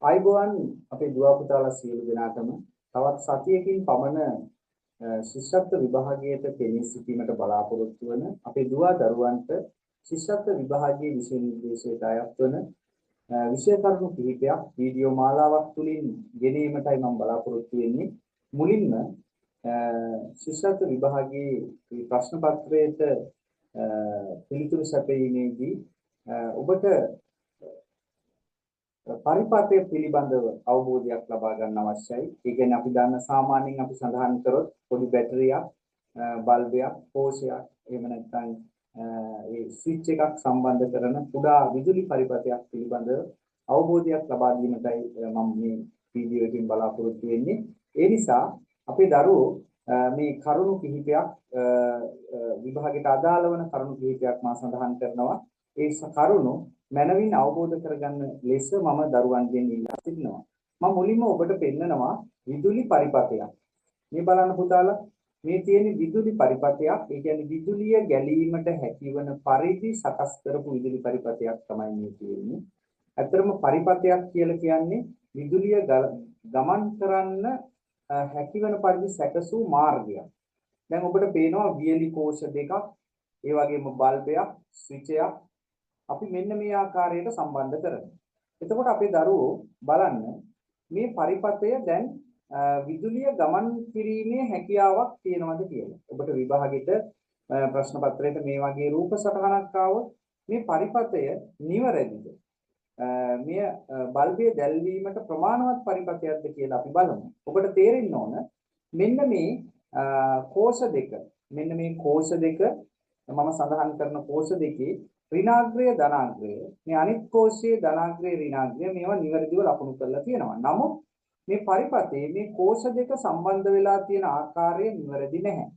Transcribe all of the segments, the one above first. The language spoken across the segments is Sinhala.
ආයුබෝවන් අපේ දුව පුතාලා සියලු දෙනාටම තවත් සතියකින් පමණ ශිෂ්‍යත්ව විභාගයට පෙනී සිටීමට බලාපොරොත්තු වන අපේ දුව දරුවන්ට ශිෂ්‍යත්ව විභාගයේ විෂය නිර්දේශයට අයත් වන විෂය කරුණු කිහිපයක් වීඩියෝ මාලාවක් තුලින් ගෙනීමටයි මම බලාපොරොත්තු වෙන්නේ. මුලින්ම ශිෂ්‍යත්ව විභාගයේ ප්‍රශ්න පත්‍රයට පිළිතුරු සැපයීමේදී ඔබට පරිපාතය පිළිබඳව අවබෝධයක් ලබා ගන්න අවශ්‍යයි. ඒ කියන්නේ අපි දන්න සාමාන්‍යයෙන් අපි සඳහන් කරොත් පොඩි බැටරියක්, බල්බයක්, කෝෂයක්, එහෙම නැත්නම් ඒ ස්විච් එකක් සම්බන්ධ කරන කුඩා විදුලි පරිපථයක් පිළිබඳව අවබෝධයක් ලබා දීමටයි මම මේ වීඩියෝ එකකින් බලාපොරොත්තු වෙන්නේ. ඒ නිසා අපේ දරුවෝ මේ කරුණු කිහිපයක් විභාගයට අදාළ වන කරුණු කිහිපයක් මා සඳහන් කරනවා. ඒ කරුණු මනවින් අවබෝධ කරගන්න ලෙස මම දරුවන්ගෙන් ඉල්ලා සිටිනවා. මම මුලින්ම ඔබට පෙන්නනවා විදුලි පරිපථයක්. මේ බලන්න පුතාලා මේ තියෙන විදුලි පරිපථයක්. ඒ කියන්නේ විදුලිය ගැලීමට හැකිවන පරිදි සකස් කරපු විදුලි පරිපථයක් තමයි මේ තියෙන්නේ. ඇත්තටම පරිපථයක් කියලා කියන්නේ විදුලිය ගමන් කරන්න හැකිවන පරිදි සැකසූ මාර්ගයක්. දැන් ඔබට පේනවා වියලි කෝෂ දෙකක්, ඒ වගේම බල්බයක්, ස්විචයක් අපි මෙන්න මේ ආකාරයට සම්බන්ධ කරනවා. එතකොට අපේ දරුවෝ බලන්න මේ පරිපථය දැන් විදුලිය ගමන් කිරීමේ හැකියාවක් තියෙනවද කියලා. ඔබට විභාගෙට ප්‍රශ්න පත්‍රයට මේ වගේ රූප සටහනක් ආවොත් මේ පරිපථය නිවැරදිද? මේ බල්බයේ දැල්වීමට ප්‍රමාණවත් පරිපථයක්ද කියලා අපි බලමු. ඔබට තේරෙන්න ඕන මෙන්න මේ කෝෂ දෙක. මෙන්න මේ කෝෂ දෙක මම සඳහන් කරන කෝෂ දෙකේ ඍණාග්‍රය ධනාග්‍රය මේ අනිත් කෝෂයේ ධනාග්‍රය ඍණාග්‍රය මේවා නිවැරදිව ලකුණු කරලා තියෙනවා. නමුත් මේ පරිපථයේ මේ කෝෂ දෙක සම්බන්ධ වෙලා තියෙන ආකාරය නිවැරදි නැහැ.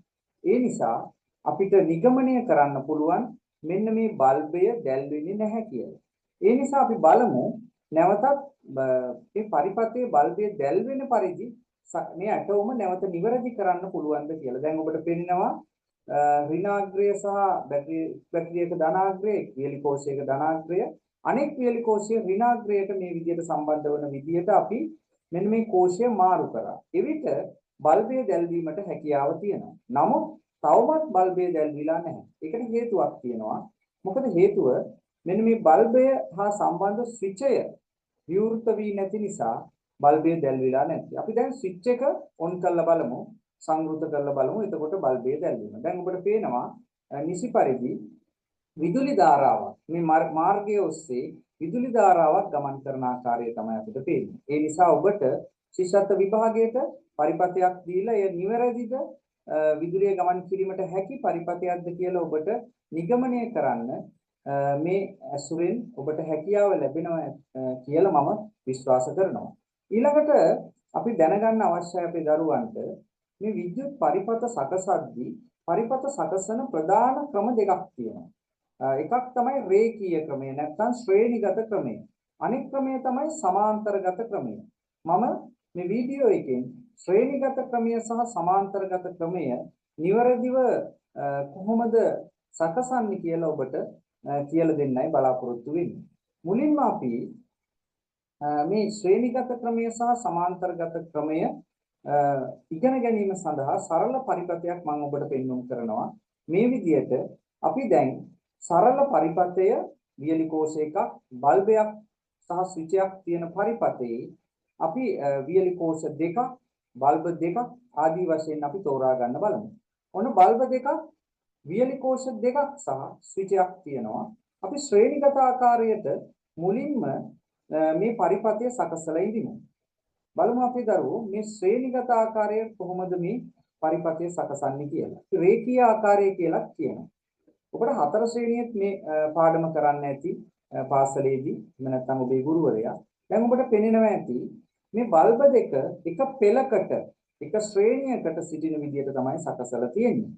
ඒ නිසා අපිට නිගමනය කරන්න පුළුවන් මෙන්න මේ බල්බය දැල්වෙන්නේ නැහැ කියලා. ඒ නිසා අපි බලමු නැවතත් මේ පරිපථයේ බල්බය දැල්වෙන පරිදි මේ ඇටෝම නැවත නිවැරදි කරන්න පුළුවන්ද කියලා. දැන් ඔබට පේනවා ඍණාග්‍රය සහ බැටරියක ධනාග්‍රය, වියලි කෝෂයක ධනාග්‍රය, අනෙක් වියලි කෝෂයේ ඍණාග්‍රයට මේ විදිහට සම්බන්ධ වන විදිහට අපි මෙන්න මේ කෝෂය මාරු කරා. එවිට බල්බය දැල්වීමට හැකියාව තියෙනවා. නමුත් තවමත් බල්බය දැල්විලා නැහැ. ඒකට හේතුවක් තියෙනවා. මොකද හේතුව මෙන්න මේ බල්බය හා සම්බන්ධ ස්විචය විවෘත වී නැති නිසා බල්බය දැල්විලා නැති. අපි දැන් ස්විච් එක ඔන් කරලා බලමු. සංවෘත කරලා බලමු. එතකොට බල්බය දැල්වෙනවා. දැන් ඔබට පේනවා නිසි පරිදි විදුලි ධාරාවක් මේ මාර්ගයේ ඔස්සේ විදුලි ධාරාවක් ගමන් කරන ආකාරය තමයි අපිට පේන්නේ. ඒ නිසා ඔබට ශිෂ්‍යත්ව විභාගයට පරිපථයක් දීලා එය නිවැරදිද විදුලිය ගමන් කිරීමට හැකි පරිපථයක්ද කියලා ඔබට නිගමනය කරන්න මේ ඇසුරෙන් ඔබට හැකියාව ලැබෙනවා කියලා මම විශ්වාස කරනවා. ඊළඟට අපි දැනගන්න අවශ්‍යයි අපේ දරුවන්ට මේ විද්‍යුත් පරිපථ සකසද්දී පරිපථ සකසන ප්‍රධාන ක්‍රම දෙකක් තියෙනවා. එකක් තමයි රේඛීය ක්‍රමය නැත්නම් ශ්‍රේණිගත ක්‍රමය. අනෙක් ක්‍රමය තමයි සමාන්තරගත ක්‍රමය. මම මේ වීඩියෝ එකෙන් ශ්‍රේණිගත ක්‍රමය සහ සමාන්තරගත ක්‍රමය නිවැරදිව කොහොමද සකසන්නේ කියලා ඔබට කියලා දෙන්නයි බලාපොරොත්තු වෙන්නේ. මුලින්ම අපි මේ ශ්‍රේණිගත ක්‍රමය සහ සමාන්තරගත ක්‍රමය ඉගෙන ගැනීම සඳහා සරල පරිපථයක් මම ඔබට පෙන්වන්න කරනවා. මේ විදිහට අපි දැන් සරල පරිපථය වියලි කෝෂයක බල්බයක් සහ ස්විචයක් තියෙන පරිපථයේ අපි වියලි කෝෂ දෙකක් බල්බ දෙකක් ආදී වශයෙන් අපි තෝරා ගන්න බලමු. ඔන්න බල්බ දෙකක් වියලි කෝෂ දෙකක් සහ ස්විචයක් තියෙනවා. අපි ශ්‍රේණිගත ආකාරයට මුලින්ම මේ පරිපථය සකසලා ඉදිමු. බලමු අපේ දරුවෝ මේ ශ්‍රේණිගත ආකාරයේ කොහොමද මේ පරිපථය සකසන්නේ කියලා. රේඛීය ආකාරය කියලා කියනවා. ඔබට හතර ශ්‍රේණියෙත් මේ පාඩම කරන්න ඇති පාසලේදී එහෙම නැත්නම් ඔබේ ගුරුවරයා. දැන් ඔබට පෙනෙනවා ඇති මේ බල්බ දෙක එක පෙළකට එක ශ්‍රේණියකට සිටින විදිහට තමයි සකසලා තියෙන්නේ.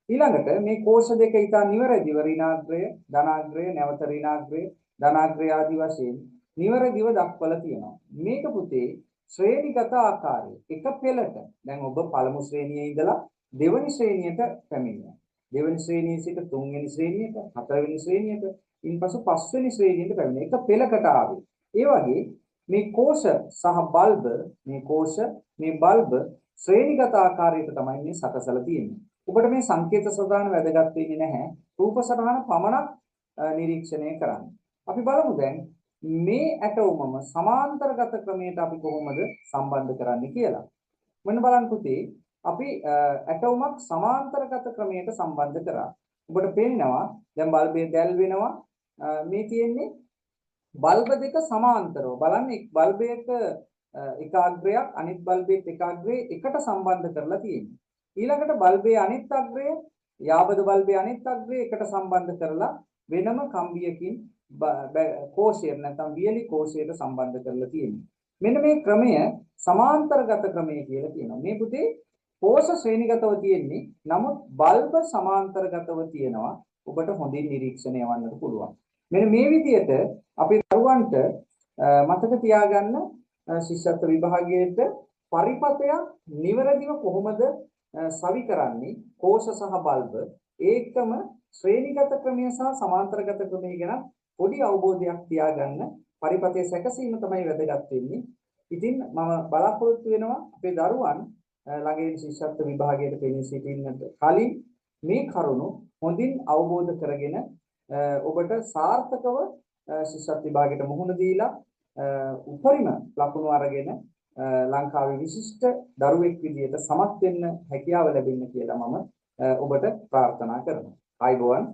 ඊළඟට මේ කෝෂ දෙක ඊට නිවැරදිව ඍණාග්‍රය, ධනාග්‍රය, නැවත ඍණාග්‍රය, ධනාග්‍රය ආදී වශයෙන් නිවැරදිව දක්වලා තියෙනවා. මේක පුතේ ශ්‍රේණිගත ආකාරය එක පෙළට. දැන් ඔබ පළමු ශ්‍රේණියේ ඉඳලා දෙවෙනි ශ්‍රේණියට පැමිණෙනවා. දෙවෙනි ශ්‍රේණියේ සිට තුන්වෙනි ශ්‍රේණියට, හතරවෙනි ශ්‍රේණියට, ඉන්පසු පස්වෙනි ශ්‍රේණියට පැමිණෙන එක පෙළකට ආවේ. ඒ වගේ මේ කෝෂ සහ බල්බ මේ කෝෂ මේ බල්බ ශ්‍රේණිගත ආකාරයට තමයි මේ සකසලා තියෙන්නේ. ඔබට මේ සංකේත සටහන වැදගත් වෙන්නේ නැහැ. රූප සටහන පමණක් නිරීක්ෂණය කරන්න. අපි බලමු දැන් මේ ඇටෝමම සමාන්තරගත ක්‍රමයට අපි කොහොමද සම්බන්ධ කරන්නේ කියලා. මෙන්න බලන්න පුතේ අපි ඇටෝමක් සමාන්තරගත ක්‍රමයට සම්බන්ධ කරා. ඔබට පේනවා දැන් බල්බය දැල් වෙනවා මේ තියෙන්නේ බල්බ දෙක සමාන්තරව බලන්න බල්බයක එක අග්‍රයක් අනිත් බල්බයක එක අග්‍රයේ එකට සම්බන්ධ කරලා තියෙනවා. ඊළඟට බල්බයේ අනිත් අග්‍රය යාබද බල්බයේ අනිත් අග්‍රය එකට සම්බන්ධ කරලා වෙනම කම්බියකින් කෝෂය නැත්නම් වියලි කෝෂයට සම්බන්ධ කරලා තියෙනවා. මෙන්න මේ ක්‍රමය සමාන්තරගත ක්‍රමය කියලා කියනවා. මේ පුතේ කෝෂ ශ්‍රේණිගතව තියෙන්නේ නමුත් බල්බ සමාන්තරගතව තියෙනවා. ඔබට හොඳින් නිරීක්ෂණය වන්නට පුළුවන්. මෙන්න මේ විදිහට අපේ දරුවන්ට මතක තියාගන්න ශිෂ්‍යත්ව විභාගයේට පරිපතයක් නිවැරදිව කොහොමද සවි කරන්නේ කෝෂ සහ බල්බ ඒකම ශ්‍රේණිගත ක්‍රමය සහ සමාන්තරගත ක්‍රමය ගැන පොඩි අවබෝධයක් තියාගන්න පරිපතයේ සැකසීම තමයි වැදගත් වෙන්නේ. ඉතින් මම බලාපොරොත්තු වෙනවා අපේ දරුවන් ළඟින් ශිෂ්‍යත්ව විභාගයට පෙනී සිටින්නට කලින් මේ කරුණු හොඳින් අවබෝධ කරගෙන ඔබට සාර්ථකව ශිෂ්‍යත්ව විභාගයට මුහුණ දීලා උපරිම ලකුණු අරගෙන ලංකාවේ විශිෂ්ට දරුවෙක් විදියට සමත් වෙන්න හැකියාව ලැබෙන්න කියලා මම ඔබට ප්‍රාර්ථනා කරනවා. ආයුබෝවන්.